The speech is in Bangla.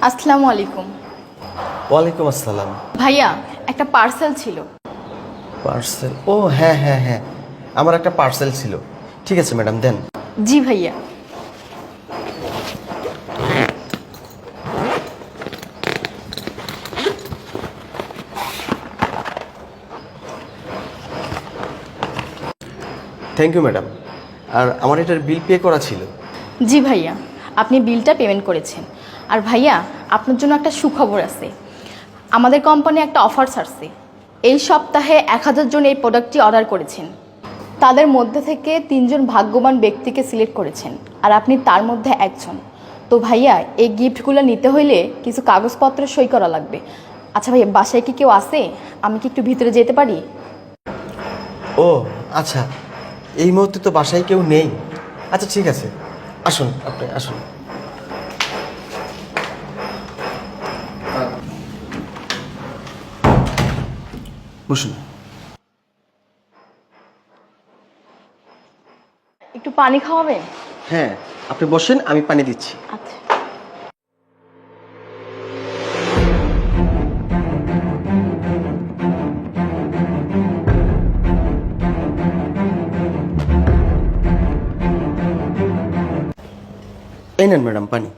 আসসালামু আলাইকুম। ওয়ালাইকুম আসসালাম। ভাইয়া, একটা পার্সেল ছিল। পার্সেল? ও হ্যাঁ হ্যাঁ হ্যাঁ, আমার একটা পার্সেল ছিল। ঠিক আছে ম্যাডাম, দেন। জি ভাইয়া। Thank you madam. আর আমার এটার বিল পে করা ছিল। জি ভাইয়া, আপনি বিলটা পেমেন্ট করেছেন। আর ভাইয়া, আপনার জন্য একটা সুখবর আছে। আমাদের কোম্পানি একটা অফার ছাড়ছে। এই সপ্তাহে 1000 জন এই প্রোডাক্টটি অর্ডার করেছেন। তাদের মধ্যে থেকে 3 জন ভাগ্যবান ব্যক্তিকে সিলেক্ট করেছেন, আর আপনি তার মধ্যে একজন। তো ভাইয়া, এই গিফটগুলো নিতে হইলে কিছু কাগজপত্র সই করা লাগবে। আচ্ছা ভাইয়া, বাসায় কি কেউ আছে? আমি কি একটু ভিতরে যেতে পারি? ও আচ্ছা, এই মুহূর্তে তো বাসায় কেউ নেই। আচ্ছা ঠিক আছে, আসুন, আপনি আসুন। বসুন। একটু পানি খাওয়াবেন? হ্যাঁ, আপনি বসেন, আমি পানি দিচ্ছি। আচ্ছা। এই নেন ম্যাডাম পানি।